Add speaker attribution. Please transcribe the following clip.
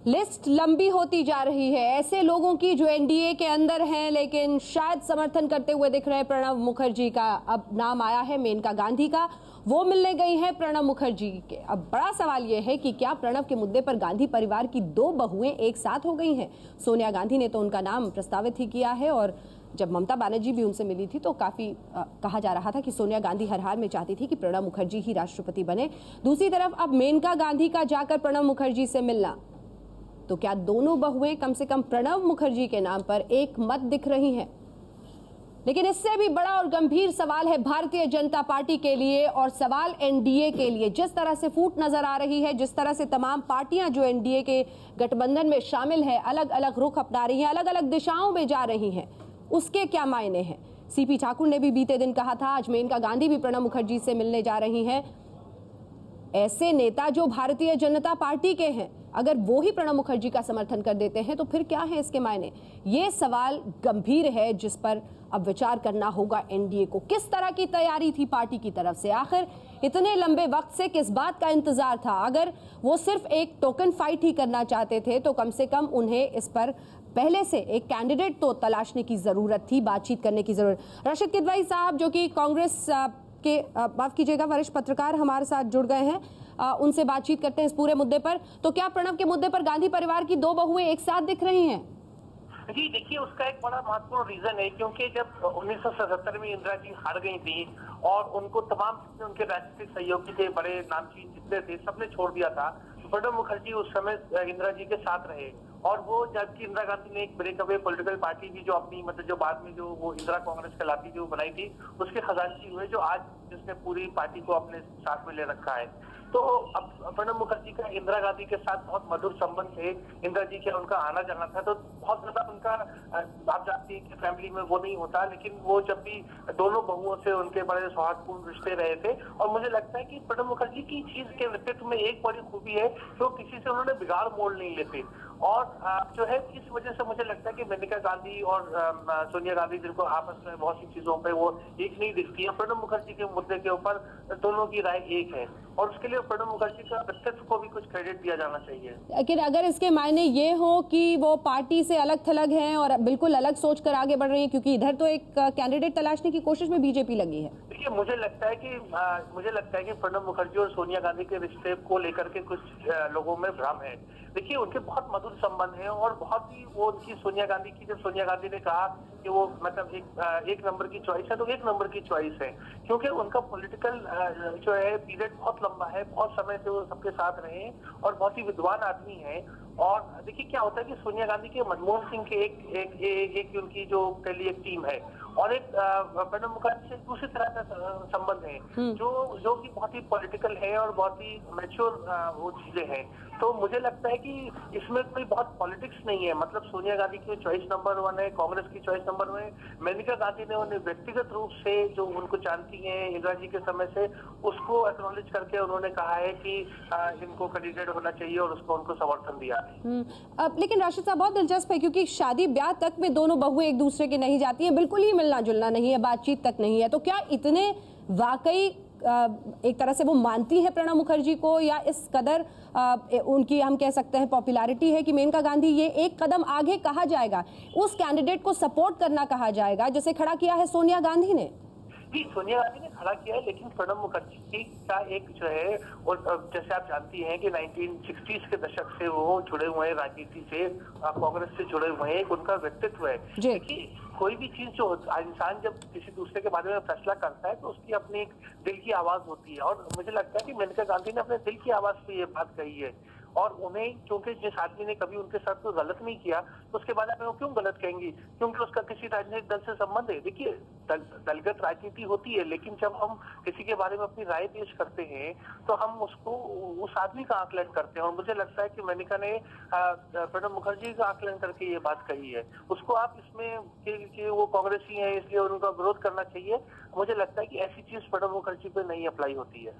Speaker 1: List लंबी होती जा रही है ऐसे लोगों की जो एनडीए के अंदर हैं, लेकिन शायद समर्थन करते हुए दिख रहे हैं। प्रणब मुखर्जी का अब नाम आया है, मेनका गांधी का, वो मिलने गई हैं प्रणब मुखर्जी के। अब बड़ा सवाल यह है कि क्या प्रणब के मुद्दे पर गांधी परिवार की दो बहुएं एक साथ हो गई हैं। सोनिया गांधी ने तो उनका नाम प्रस्तावित ही किया है, और जब ममता बनर्जी भी उनसे मिली थी तो काफी कहा जा रहा था कि सोनिया गांधी हर हाल में चाहती थी कि प्रणब मुखर्जी ही राष्ट्रपति बने। दूसरी तरफ अब मेनका गांधी का जाकर प्रणब मुखर्जी से मिलना, तो क्या दोनों बहुएं कम से कम प्रणब मुखर्जी के नाम पर एक मत दिख रही हैं। लेकिन इससे भी बड़ा और गंभीर सवाल है भारतीय जनता पार्टी के लिए, और सवाल एनडीए के लिए। जिस तरह से फूट नजर आ रही है, जिस तरह से तमाम पार्टियां जो एनडीए के गठबंधन में शामिल है अलग अलग रुख अपना रही हैं, अलग अलग दिशाओं में जा रही हैं, उसके क्या मायने हैं। सीपी ठाकुर ने भी बीते दिन कहा था, आज मेनका गांधी भी प्रणब मुखर्जी से मिलने जा रही हैं। ऐसे नेता जो भारतीय जनता पार्टी के हैं, अगर वो ही प्रणब मुखर्जी का समर्थन कर देते हैं तो फिर क्या है इसके मायने। ये सवाल गंभीर है जिस पर अब विचार करना होगा एनडीए को। किस तरह की तैयारी थी पार्टी की तरफ से, आखिर इतने लंबे वक्त से किस बात का इंतजार था। अगर वो सिर्फ एक टोकन फाइट ही करना चाहते थे तो कम से कम उन्हें इस पर पहले से एक कैंडिडेट तो तलाशने की जरूरत थी, बातचीत करने की जरूरत। राशिद किदवई साहब जो कि कांग्रेस के माफ कीजिएगा वरिष्ठ पत्रकार हमारे साथ जुड़ गए हैं, उनसे बातचीत करते हैं इस पूरे मुद्दे पर। तो क्या प्रणब के मुद्दे पर गांधी परिवार की दो बहुएं एक साथ दिख रही हैं?
Speaker 2: जी देखिए, उसका एक बड़ा महत्वपूर्ण रीजन है, क्योंकि जब 1977 में इंदिरा जी हार गई थी और उनको तमाम जितने उनके राजनीतिक सहयोगी थे, बड़े नामचीन जितने थे, सबने छोड़ दिया था। प्रणब मुखर्जी उस समय इंदिरा जी के साथ रहे, और वो जबकि इंदिरा गांधी ने एक ब्रेकअवे पॉलिटिकल पार्टी भी जो अपनी मतलब जो बाद में जो वो इंदिरा कांग्रेस कहलाती जो बनाई थी, उसके खजांची हुए, जो आज जिसने पूरी पार्टी को अपने साथ में ले रखा है। तो अब प्रणब मुखर्जी का इंदिरा गांधी के साथ बहुत मधुर संबंध थे। इंदिरा जी का उनका आना जाना था, तो बहुत ज्यादा उनका आप जानती हैं कि फैमिली में वो नहीं होता, लेकिन वो जब भी दोनों बहुओं से उनके बड़े सौहार्दपूर्ण रिश्ते रहे थे। और मुझे लगता है कि प्रणब मुखर्जी की चीज के व्यक्तित्व में एक बड़ी खूबी है कि वो किसी से उन्होंने बिगाड़ मोड़ नहीं लेते। और जो है इस वजह से मुझे लगता है कि मेनका गांधी और सोनिया गांधी, जिनको आपस में बहुत सी चीजों पे वो एक नहीं दिखती है, प्रणब मुखर्जी के मुद्दे के ऊपर दोनों की राय एक है, और उसके लिए प्रणब मुखर्जी का व्यक्तित्व को भी कुछ क्रेडिट दिया जाना चाहिए।
Speaker 1: लेकिन अगर इसके मायने ये हो कि वो पार्टी से अलग थलग हैं और बिल्कुल अलग सोचकर आगे बढ़ रही हैं, क्योंकि इधर तो एक कैंडिडेट तलाशने की कोशिश में बीजेपी लगी है।
Speaker 2: देखिए, मुझे लगता है कि प्रणब मुखर्जी और सोनिया गांधी के रिश्ते को लेकर के कुछ लोगों में भ्रम है। देखिए, उनके बहुत मधुर संबंध हैं, और बहुत ही वो उनकी सोनिया गांधी की, जब सोनिया गांधी ने कहा कि वो मतलब एक नंबर की चॉइस है, तो एक नंबर की चॉइस है, क्योंकि उनका पॉलिटिकल जो है पीरियड बहुत लंबा है, बहुत समय से वो सबके साथ रहे हैं, और बहुत ही विद्वान आदमी है। और देखिए क्या होता है कि सोनिया गांधी के मनमोहन सिंह के एक उनकी जो कह ली एक टीम है, और एक प्रणब मुखर्जी से दूसरी तरह का संबंध है, जो कि बहुत ही पॉलिटिकल है और बहुत ही मैच्योर वो चीजें हैं। तो मुझे लगता है कि इसमें कोई बहुत पॉलिटिक्स नहीं है। मतलब सोनिया गांधी की चॉइस नंबर 1 है, कांग्रेस की चॉइस नंबर 1 है। मेनका गांधी ने उन्हें व्यक्तिगत रूप से जो उनको जानती हैं इंदिरा जी के समय से, उसको एक्नॉलेज करके उन्होंने कहा है कि इनको कैंडिडेट होना चाहिए, और उसको उनको समर्थन दिया है।
Speaker 1: अब लेकिन राशिद साहब बहुत दिलचस्प है, क्योंकि शादी ब्याह तक में दोनों बहुएं एक दूसरे की नहीं जाती हैं, बिल्कुल ही मिलना जुलना नहीं है, बातचीत तक नहीं है। तो क्या इतने वाकई एक तरह से वो मानती है प्रणब मुखर्जी को, या इस कदर उनकी हम कह सकते हैं पॉपुलैरिटी है कि मेनका गांधी ये एक कदम आगे कहा जाएगा, उस कैंडिडेट को सपोर्ट करना कहा जाएगा जिसे खड़ा किया है सोनिया गांधी ने?
Speaker 2: जी, सोनिया गांधी ने खड़ा किया है, लेकिन प्रणब मुखर्जी का एक जो है, और जैसे आप जानती हैं कि 1960s के दशक से वो जुड़े हुए हैं राजनीति से, कांग्रेस से जुड़े हुए हैं, एक उनका व्यक्तित्व है। देखिए, कोई भी चीज जो इंसान जब किसी दूसरे के बारे में फैसला करता है तो उसकी अपनी एक दिल की आवाज होती है, और मुझे लगता है कि मेनका गांधी ने अपने दिल की आवाज पे ये बात कही है। और उन्हें, क्योंकि जिस आदमी ने कभी उनके साथ कोई गलत नहीं किया, तो उसके बारे में वो क्यों गलत कहेंगी, क्योंकि उसका किसी राजनीतिक दल से संबंध है। देखिए, दलगत राजनीति होती है, लेकिन जब हम किसी के बारे में अपनी राय पेश करते हैं तो हम उसको उस आदमी का आकलन करते हैं, और मुझे लगता है कि मेनका ने प्रणब मुखर्जी का आकलन करके ये बात कही है। उसको आप इसमें कि वो कांग्रेसी है इसलिए उनका विरोध करना चाहिए, मुझे लगता है कि ऐसी चीज प्रणब मुखर्जी पे नहीं अप्लाई होती है।